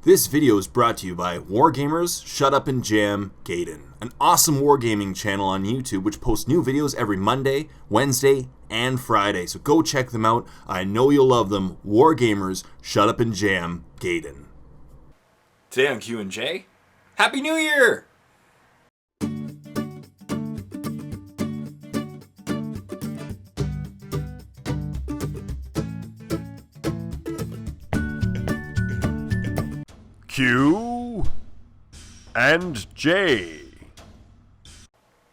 This video is brought to you by Wargamers, Shut Up and Jam, Gaiden, an awesome wargaming channel on YouTube which posts new videos every Monday, Wednesday, and Friday. So go check them out. I know you'll love them. Wargamers, Shut Up and Jam, Gaiden. Today on Q&J, Happy New Year! Q and J.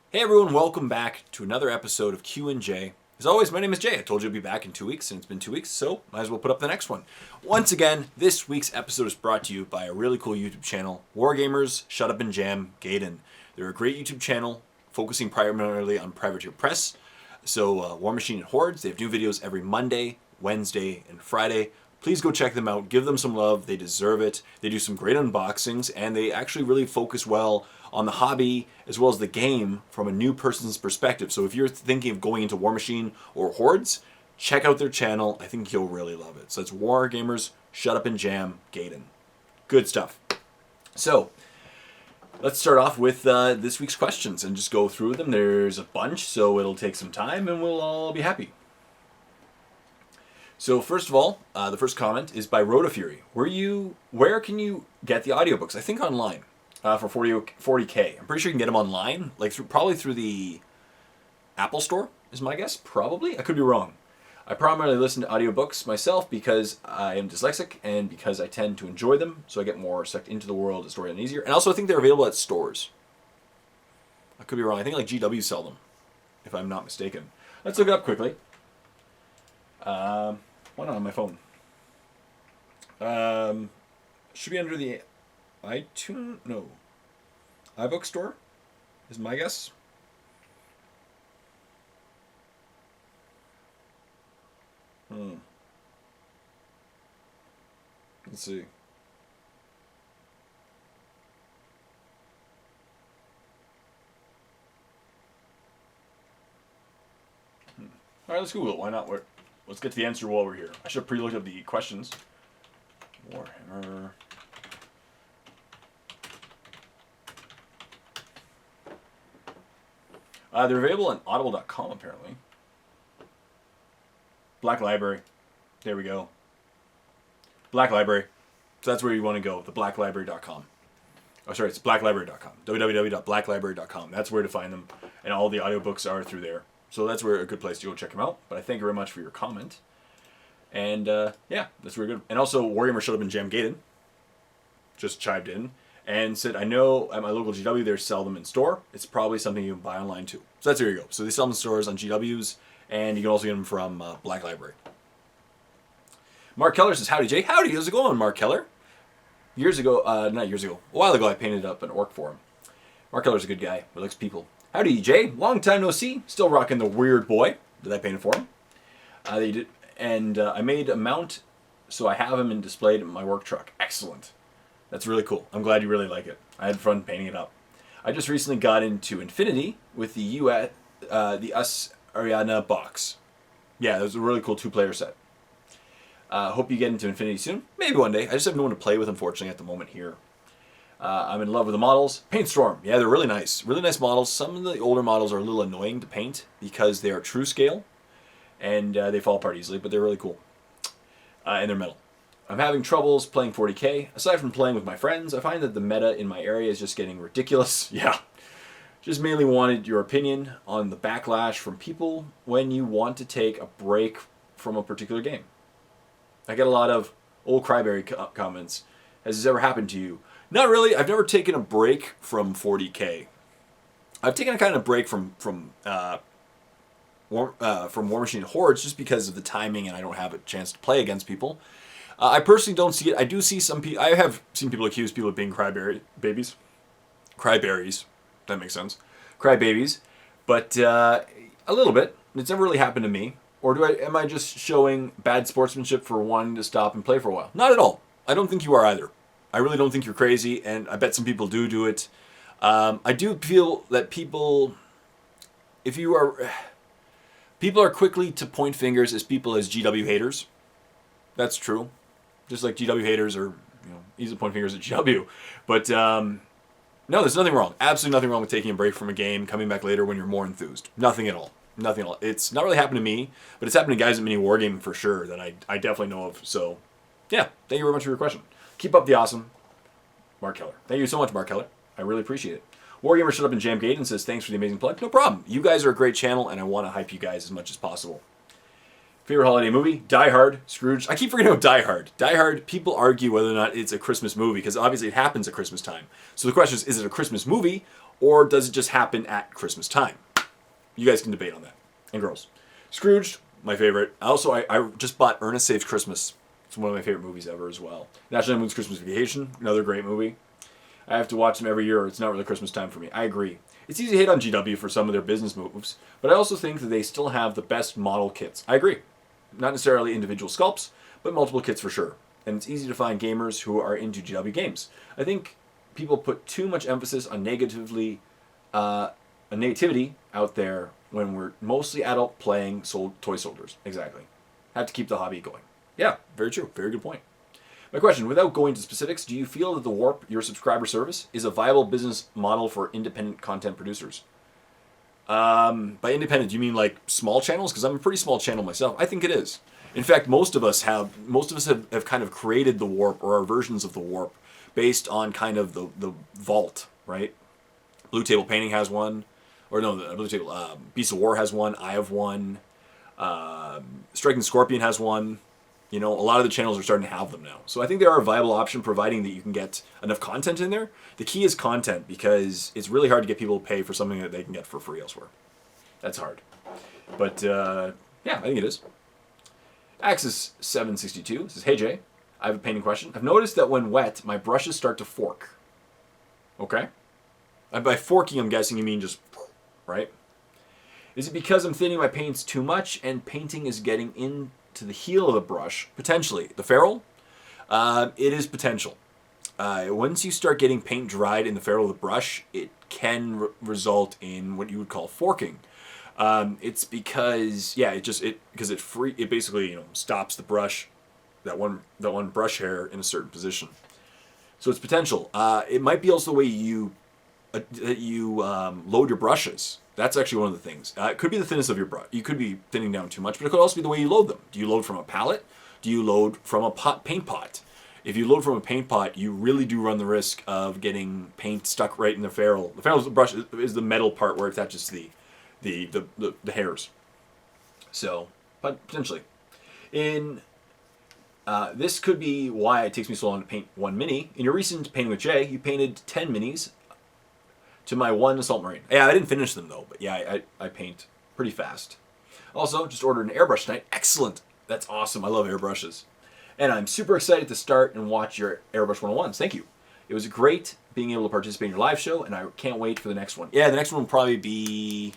Hey everyone, welcome back to another episode of Q&J. As always, my name is Jay. I told you I'd be back in 2 weeks, and it's been 2 weeks, so might as well put up the next one. Once again, this week's episode is brought to you by a really cool YouTube channel, Wargamers, Shut Up and Jam, Gaiden. They're a great YouTube channel focusing primarily on privateer press. So War Machine and Hordes, they have new videos every Monday, Wednesday, and Friday. Please go check them out. Give them some love. They deserve it. They do some great unboxings, and they actually really focus well on the hobby as well as the game from a new person's perspective. So if you're thinking of going into War Machine or Hordes, check out their channel. I think you'll really love it. So it's Wargamers, Shut Up and Jam, Gaiden. Good stuff. So let's start off with this week's questions and just go through them. There's a bunch, so it'll take some time, and we'll all be happy. So first of all, the first comment is by Rotofury. Where can you get the audiobooks? I think online for 40K. I'm pretty sure you can get them online, like probably through the Apple Store is my guess. Probably, I could be wrong. I primarily listen to audiobooks myself because I am dyslexic and because I tend to enjoy them, so I get more sucked into the world of storytelling easier. And also, I think they're available at stores. I could be wrong. I think like GW sell them, if I'm not mistaken. Let's look it up quickly. Why not on my phone? Should be under the iTunes? No. iBook store is my guess. Let's see. All right, let's Google it. Why not? Let's get to the answer while we're here. I should have pre-looked up the questions. Warhammer. They're available on audible.com apparently. Black Library. There we go. Black Library. So that's where you want to go, the blacklibrary.com. Oh, sorry, it's blacklibrary.com. www.blacklibrary.com. That's where to find them. And all the audiobooks are through there. So that's where a good place to go check them out. But I thank you very much for your comment. And yeah, that's really good. And also, Wargamers Shut Up and Jam Gaiden just chimed in and said, I know at my local GW they sell them in store. It's probably something you can buy online too. So that's where you go. So they sell them in stores on GWs, and you can also get them from Black Library. Mark Keller says, howdy Jay. Howdy, how's it going, Mark Keller? A while ago I painted up an orc for him. Mark Keller's a good guy. He likes people. Howdy, Jay. Long time no see. Still rocking the weird boy that I painted for him. They did, and I made a mount, so I have him displayed in my work truck. Excellent. That's really cool. I'm glad you really like it. I had fun painting it up. I just recently got into Infinity with the US Ariana box. Yeah, it was a really cool 2-player set. Hope you get into Infinity soon. Maybe one day. I just have no one to play with, unfortunately, at the moment here. I'm in love with the models. Paintstorm. Yeah, they're really nice. Really nice models. Some of the older models are a little annoying to paint because they are true scale and they fall apart easily, but they're really cool. And they're metal. I'm having troubles playing 40K. Aside from playing with my friends, I find that the meta in my area is just getting ridiculous. Yeah. Just mainly wanted your opinion on the backlash from people when you want to take a break from a particular game. I get a lot of old cryberry comments. Has this ever happened to you? Not really. I've never taken a break from 40K. I've taken a kind of break from War Machine and Hordes just because of the timing, and I don't have a chance to play against people. I personally don't see it. I do see some people. I have seen people accuse people of being cryberries. That makes sense. Crybabies, but a little bit. It's never really happened to me. Or am I just showing bad sportsmanship for wanting to stop and play for a while? Not at all. I don't think you are either. I really don't think you're crazy, and I bet some people do it. I do feel that people are quickly to point fingers as GW haters. That's true. Just like GW haters are easy to point fingers at GW. But no, there's nothing wrong. Absolutely nothing wrong with taking a break from a game, coming back later when you're more enthused. Nothing at all. Nothing at all. It's not really happened to me, but it's happened to guys at Mini Wargaming for sure that I definitely know of. So, yeah, thank you very much for your question. Keep up the awesome, Mark Keller. Thank you so much, Mark Keller. I really appreciate it. Wargamer Shut Up and Jam Gaiden says, thanks for the amazing plug. No problem. You guys are a great channel, and I want to hype you guys as much as possible. Favorite holiday movie? Die Hard, Scrooge. I keep forgetting about Die Hard. Die Hard, people argue whether or not it's a Christmas movie, because obviously it happens at Christmas time. So the question is it a Christmas movie, or does it just happen at Christmas time? You guys can debate on that. And girls. Scrooge, my favorite. I just bought Ernest Saves Christmas. It's one of my favorite movies ever as well. National Lampoon's Christmas Vacation, another great movie. I have to watch them every year, or it's not really Christmas time for me. I agree. It's easy to hate on GW for some of their business moves, but I also think that they still have the best model kits. I agree. Not necessarily individual sculpts, but multiple kits for sure. And it's easy to find gamers who are into GW games. I think people put too much emphasis on negativity out there when we're mostly adult playing toy soldiers. Exactly. Have to keep the hobby going. Yeah, very true. Very good point. My question, without going to specifics, do you feel that the Warp, your subscriber service, is a viable business model for independent content producers? By independent, do you mean like small channels? Because I'm a pretty small channel myself. I think it is. In fact, most of us have kind of created the Warp, or our versions of the Warp, based on kind of the vault, right? Blue Table Painting has one. Or no, the Blue Table, Beast of War has one. I have one. Striking Scorpion has one. A lot of the channels are starting to have them now. So I think they are a viable option, providing that you can get enough content in there. The key is content, because it's really hard to get people to pay for something that they can get for free elsewhere. That's hard. But, yeah, I think it is. Axis762 says, hey Jay, I have a painting question. I've noticed that when wet, my brushes start to fork. Okay? And by forking, I'm guessing you mean just, right? Is it because I'm thinning my paints too much and painting is getting into the heel of the brush? Potentially. The ferrule? It is potential. Once you start getting paint dried in the ferrule of the brush, it can result in what you would call forking. It's because, yeah, it basically stops the brush, that one brush hair in a certain position. So it's potential. It might be also the way you load your brushes. That's actually one of the things. It could be the thinness of your brush. You could be thinning down too much, but it could also be the way you load them. Do you load from a palette? Do you load from a paint pot? If you load from a paint pot, you really do run the risk of getting paint stuck right in the ferrule. The ferrule of the brush is the metal part where it attaches to the hairs. So, but potentially. This could be why it takes me so long to paint one mini. In your recent Painting with Jay, you painted 10 minis to my one Assault Marine. Yeah, I didn't finish them though, but yeah, I paint pretty fast. Also, just ordered an airbrush tonight. Excellent. That's awesome. I love airbrushes. And I'm super excited to start and watch your Airbrush 101s. Thank you. It was great being able to participate in your live show, and I can't wait for the next one. Yeah, the next one will probably be...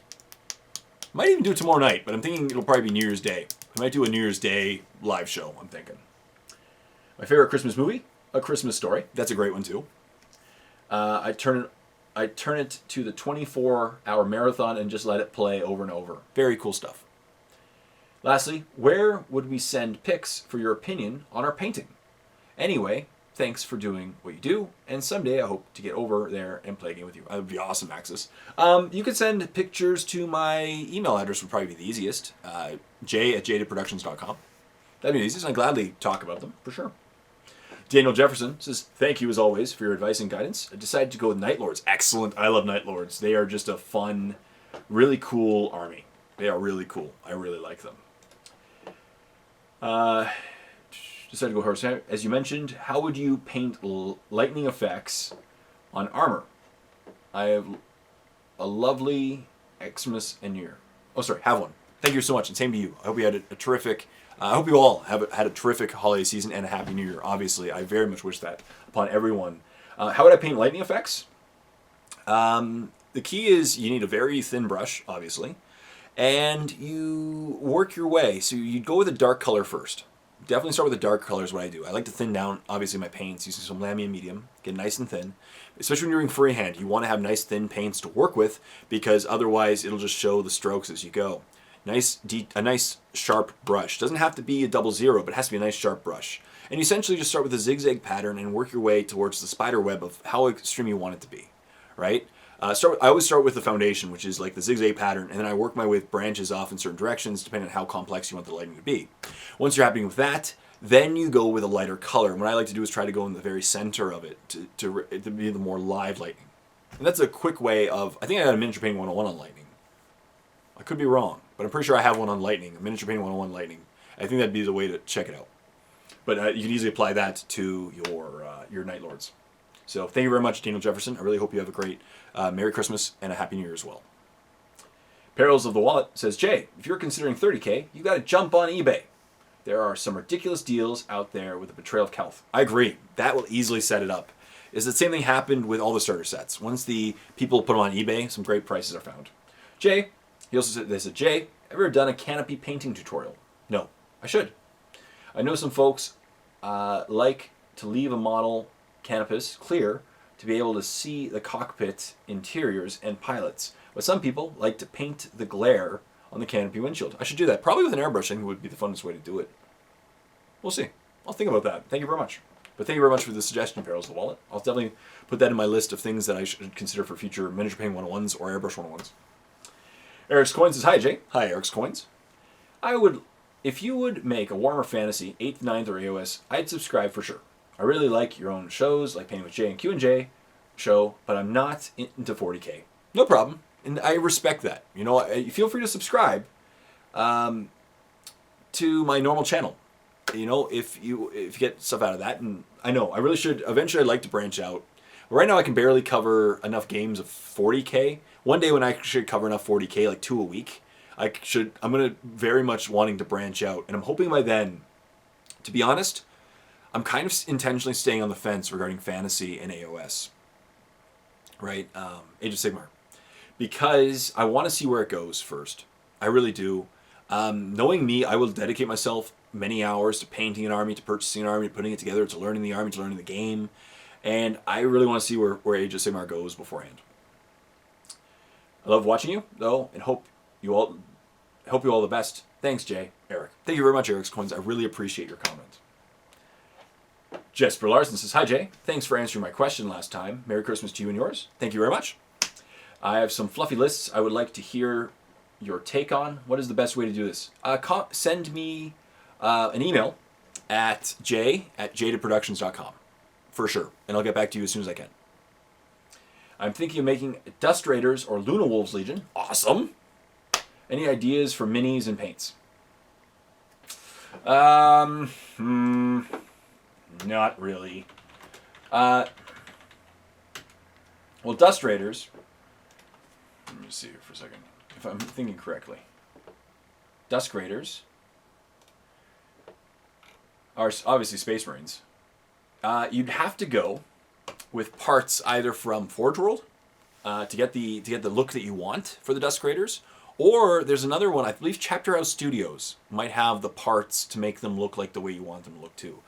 might even do it tomorrow night, but I'm thinking it'll probably be New Year's Day. I might do a New Year's Day live show, I'm thinking. My favorite Christmas movie? A Christmas Story. That's a great one, too. I turn it to the 24-hour marathon and just let it play over and over. Very cool stuff. Lastly, where would we send pics for your opinion on our painting? Anyway, thanks for doing what you do, and someday I hope to get over there and play a game with you. That would be awesome, Axis. You could send pictures to my email address, would probably be the easiest. j@jadedproductions.com. That'd be the easiest. I'd gladly talk about them, for sure. Daniel Jefferson says, thank you as always for your advice and guidance. I decided to go with Night Lords. Excellent. I love Night Lords. They are just a fun, really cool army. They are really cool. I really like them. Decided to go horse. As you mentioned, how would you paint lightning effects on armor? I have a lovely Xmas and New Year. Oh, sorry, have one. Thank you so much, and same to you. I hope you had a terrific... I hope you all have had a terrific holiday season and a happy New Year. Obviously, I very much wish that upon everyone. How would I paint lightning effects? The key is you need a very thin brush, obviously, and you work your way. So you'd go with a dark color first. Definitely start with a dark color is what I do. I like to thin down, obviously, my paints using some Lamy and medium. Get nice and thin. Especially when you're doing freehand, you want to have nice thin paints to work with because otherwise it'll just show the strokes as you go. A nice sharp brush. Doesn't have to be a 00, but it has to be a nice sharp brush. And you essentially just start with a zigzag pattern and work your way towards the spider web of how extreme you want it to be, right? I always start with the foundation, which is like the zigzag pattern, and then I work my way with branches off in certain directions, depending on how complex you want the lighting to be. Once you're happy with that, then you go with a lighter color. And what I like to do is try to go in the very center of it to be the more live lighting. And that's a quick way of, I think I got a miniature painting 101 on lightning. I could be wrong, but I'm pretty sure I have one on lightning, a miniature painting 101 lightning. I think that'd be the way to check it out. But you can easily apply that to your Night Lords. So thank you very much, Daniel Jefferson. I really hope you have a great Merry Christmas and a Happy New Year as well. Perils of the Wallet says, Jay, if you're considering 30K, you got to jump on eBay. There are some ridiculous deals out there with the Betrayal of Kelth. I agree. That will easily set it up. Is the same thing happened with all the starter sets. Once the people put them on eBay, some great prices are found. Jay, he also said, they said, Jay, ever done a canopy painting tutorial? No, I should. I know some folks like to leave a model canopus clear to be able to see the cockpit interiors and pilots. But some people like to paint the glare on the canopy windshield. I should do that. Probably with an airbrush, I think would be the funnest way to do it. We'll see. I'll think about that. Thank you very much. But thank you very much for the suggestion, Perils of the Wallet. I'll definitely put that in my list of things that I should consider for future miniature painting 101s or airbrush 101s. Eric's Coins says, hi, Jay. Hi, Eric's Coins. If you would make a Warhammer Fantasy 8th, 9th, or AOS, I'd subscribe for sure. I really like your own shows, like Painting with Jay and Q&J show, but I'm not into 40K. No problem. And I respect that. You know, feel free to subscribe to my normal channel. You know, if you get stuff out of that, and I know I really should. Eventually, I'd like to branch out. But right now, I can barely cover enough games of 40K. One day when I should cover enough 40K, like 2 a week, I'm gonna very much wanting to branch out, and I'm hoping by then. To be honest, I'm kind of intentionally staying on the fence regarding fantasy and AOS. Right, Age of Sigmar, because I want to see where it goes first. I really do. Knowing me, I will dedicate myself many hours to painting an army, to purchasing an army, to putting it together, to learning the army, to learning the game. And I really want to see where Age of Sigmar goes beforehand. I love watching you, though, and hope you all the best. Thanks, Jay. Eric. Thank you very much, Eric's Coins. I really appreciate your comment. Jesper Larson says, hi, Jay. Thanks for answering my question last time. Merry Christmas to you and yours. Thank you very much. I have some fluffy lists I would like to hear your take on. What is the best way to do this? Send me an email at jadedproductions.com for sure, and I'll get back to you as soon as I can. I'm thinking of making Dust Raiders or Luna Wolves Legion. Awesome. Any ideas for minis and paints? Not really. Well, Dust Raiders. Let me see here for a second. If I'm thinking correctly. Dusk Raiders are obviously Space Marines. You'd have to go with parts either from Forge World to get the look that you want for the Dusk Raiders, or there's another one. I believe Chapter House Studios might have the parts to make them look like the way you want them to look too.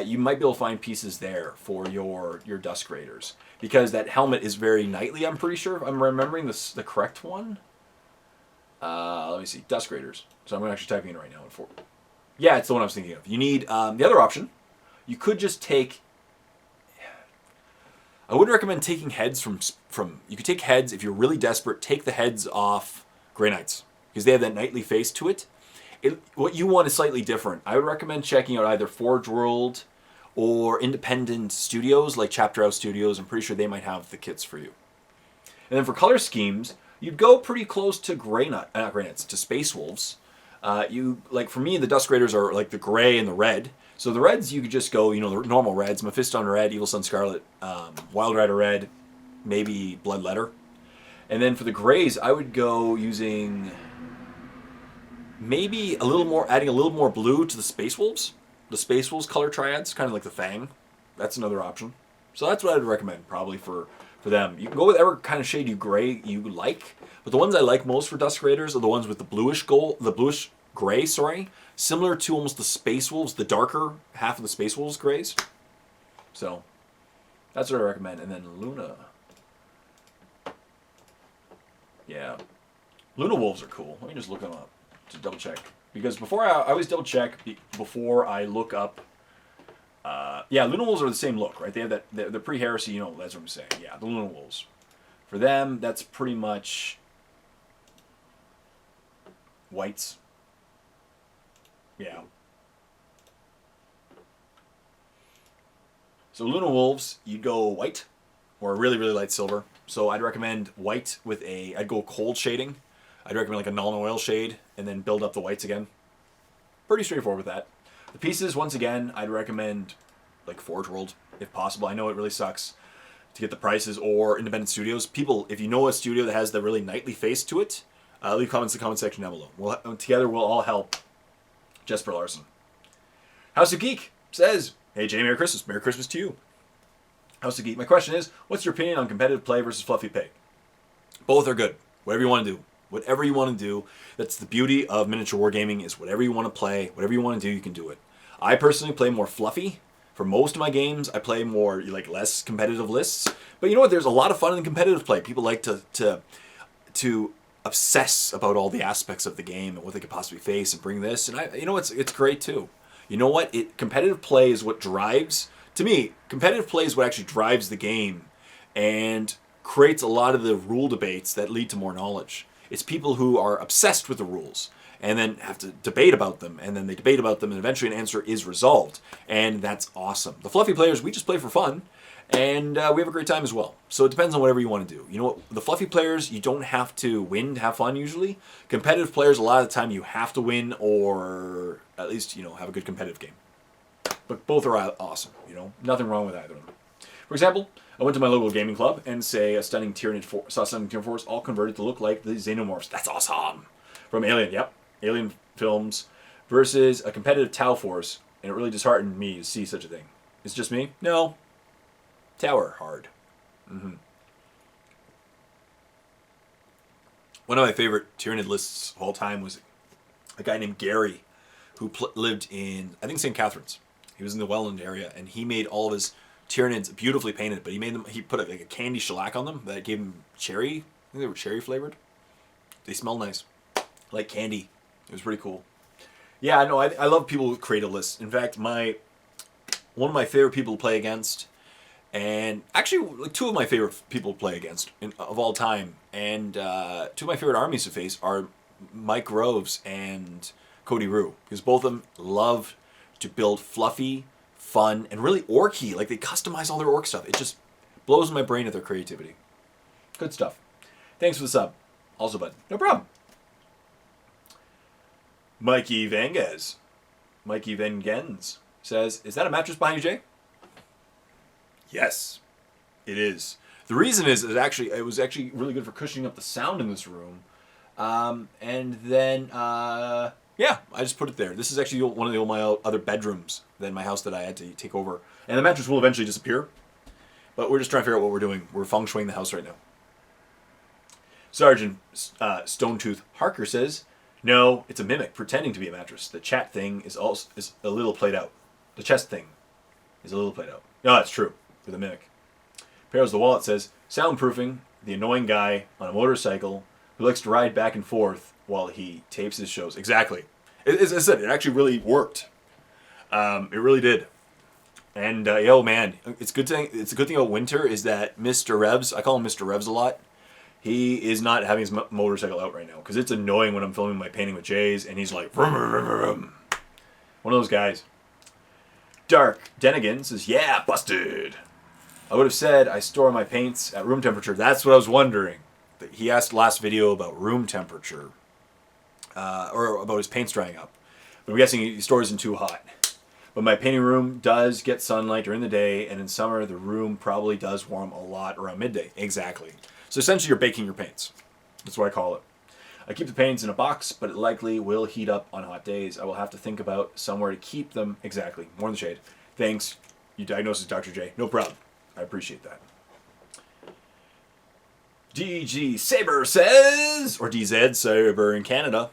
You might be able to find pieces there for your Dusk Raiders, because that helmet is very knightly. I'm pretty sure if I'm remembering the correct one. Let me see, Dusk Raiders. So I'm actually typing it right now. Yeah, it's the one I was thinking of. You need the other option. You could just take. I wouldn't recommend taking heads from. You could take heads if you're really desperate. Take the heads off Grey Knights because they have that knightly face to it. What you want is slightly different. I would recommend checking out either Forge World or independent studios like Chapter House Studios. I'm pretty sure they might have the kits for you. And then for color schemes, you'd go pretty close to to Space Wolves. For me, the Dusk Raiders are like the gray and the red. So the reds, you could just go, the normal reds: Mephiston red, Evil Sun Scarlet, Wild Rider red, maybe Blood Letter. And then for the grays, I would go using maybe adding a little more blue to the Space Wolves. The Space Wolves color triads, kind of like the Fang. That's another option. So that's what I'd recommend probably for them. You can go with whatever kind of shade you like, but the ones I like most for Dusk Raiders are the ones with the bluish gray, similar to almost the Space Wolves, the darker half of the Space Wolves grays. So that's what I recommend. And then Luna. Yeah. Luna Wolves are cool. Let me just look them up to double check. Because I always double check before I look up Yeah, Luna Wolves are the same look, right? They have that, the pre-heresy, you know, that's what I'm saying. Yeah, the Luna Wolves. For them, that's pretty much whites. Yeah. So Luna Wolves, you'd go white or a really, really light silver. So I'd recommend white with I'd go cold shading. I'd recommend like a non-oil shade and then build up the whites again. Pretty straightforward with that. The pieces, once again, I'd recommend like Forge World if possible. I know it really sucks to get the prices, or independent studios. People, if you know a studio that has the really knightly face to it, leave comments in the comment section down below. Together we'll all help Jesper Larson. House of Geek says, hey Jay, Merry Christmas. Merry Christmas to you. House of Geek, my question is, what's your opinion on competitive play versus fluffy play? Both are good. Whatever you want to do. Whatever you want to do. That's the beauty of miniature wargaming, is whatever you want to play, whatever you want to do, you can do it. I personally play more fluffy. For most of my games, I play more like less competitive lists. But you know what? There's a lot of fun in competitive play. People like to obsess about all the aspects of the game and what they could possibly face and bring this. And you know, it's great too. You know what? Competitive play is what drives. To me, competitive play is what actually drives the game and creates a lot of the rule debates that lead to more knowledge. It's people who are obsessed with the rules and then have to debate about them, and then they debate about them, and eventually an answer is resolved, and that's awesome. The fluffy players, we just play for fun, and we have a great time as well. So it depends on whatever you want to do. You know what? The fluffy players, you don't have to win to have fun usually. Competitive players, a lot of the time you have to win, or at least, you know, have a good competitive game. But both are awesome, you know? Nothing wrong with either of them. For example, I went to my local gaming club and saw a stunning Tyranid force all converted to look like the Xenomorphs. That's awesome! From Alien, yep. Alien films versus a competitive Tau force, and it really disheartened me to see such a thing. It's just me? No. Tau are hard. One of my favorite Tyranid lists of all time was a guy named Gary, who lived in, I think, St. Catharines. He was in the Welland area, and he made all of his Tyranids beautifully painted, but he put like a candy shellac on them that gave them cherry. I think they were cherry flavored. They smell nice. Like candy. It was pretty cool. Yeah, no, I love people who create a list. In fact, one of my favorite people to play against, and actually like two of my favorite people to play against of all time, and two of my favorite armies to face are Mike Groves and Cody Rue, because both of them love to build fluffy, fun, and really orky. Like, they customize all their orc stuff. It just blows my brain at their creativity. Good stuff. Thanks for the sub. Also, bud. No problem. Mikey Venges says, is that a mattress behind you, Jay? Yes, it is. The reason is it was actually really good for cushioning up the sound in this room. And then, yeah, I just put it there. This is actually one of my other bedrooms than my house that I had to take over. And the mattress will eventually disappear. But we're just trying to figure out what we're doing. We're feng shuiing the house right now. Sergeant Stonetooth Harker says, no, it's a mimic pretending to be a mattress. The chat thing is a little played out. The chest thing is a little played out. No, that's true. With a mimic. Perros the Wallet says, soundproofing the annoying guy on a motorcycle who likes to ride back and forth while he tapes his shows. Exactly. As I said, it actually really worked. It really did. And yo, man, it's a good thing about Winter is that Mr. Revs, I call him Mr. Revs a lot. He is not having his motorcycle out right now because it's annoying when I'm filming my painting with Jays and he's like, vroom, vroom, vroom, vroom. One of those guys. Dark Denigan says, yeah, busted. I would have said I store my paints at room temperature. That's what I was wondering. He asked last video about room temperature, or about his paints drying up. But I'm guessing he stores them too hot. But my painting room does get sunlight during the day, and in summer the room probably does warm a lot around midday. Exactly. So essentially you're baking your paints. That's what I call it. I keep the paints in a box, but it likely will heat up on hot days. I will have to think about somewhere to keep them. Exactly. More in the shade. Thanks. You diagnosed as Dr. J. No problem. I appreciate that. DG Saber says, or DZ Saber in Canada.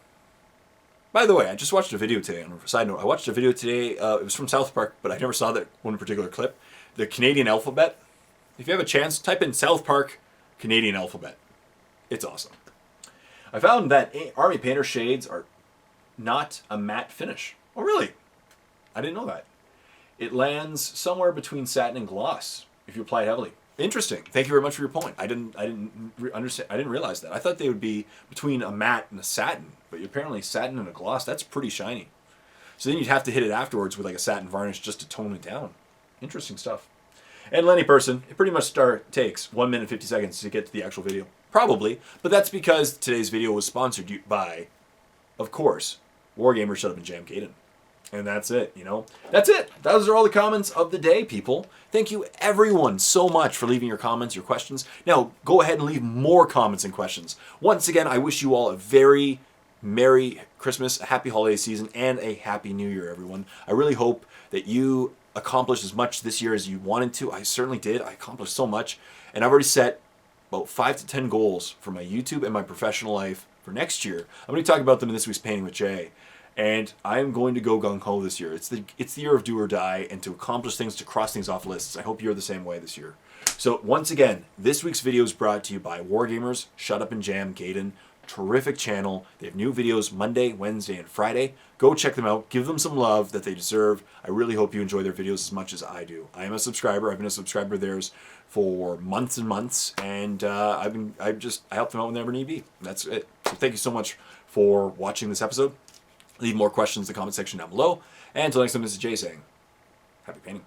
By the way, I just watched a video today. On a side note, I watched a video today. It was from South Park, but I never saw that one particular clip. The Canadian alphabet. If you have a chance, type in South Park Canadian alphabet. It's awesome. I found that Army Painter shades are not a matte finish. Oh, really? I didn't know that. it lands somewhere between satin and gloss if you apply it heavily. Interesting. Thank you very much for your point. I didn't understand. I didn't realize that. I thought they would be between a matte and a satin, but apparently satin and a gloss, that's pretty shiny. So then you'd have to hit it afterwards with like a satin varnish just to tone it down. Interesting stuff. And Lenny Person, it pretty much takes 1 minute 50 seconds to get to the actual video. Probably, but that's because today's video was sponsored by, of course, Wargamers Shut Up and Jam Gaiden. And that's it, you know? That's it. Those are all the comments of the day, people. Thank you, everyone, so much for leaving your comments, your questions. Now, go ahead and leave more comments and questions. Once again, I wish you all a very Merry Christmas, a happy holiday season, and a Happy New Year, everyone. I really hope that you accomplished as much this year as you wanted to. I certainly did. I accomplished so much. And I've already set about 5 to 10 goals for my YouTube and my professional life for next year. I'm going to talk about them in this week's Painting with Jay. And I'm going to go gung-ho this year. It's the year of do or die, and to accomplish things, to cross things off lists. I hope you're the same way this year. So once again, this week's video is brought to you by Wargamers Shut Up and Jam Gaiden. Terrific channel. They have new videos Monday, Wednesday, and Friday. Go check them out. Give them some love that they deserve. I really hope you enjoy their videos as much as I do. I am a subscriber. I've been a subscriber of theirs for months and months, and I help them out whenever need be. That's it. So thank you so much for watching this episode. Leave more questions in the comment section down below. And until next time, this is Jay saying, happy painting.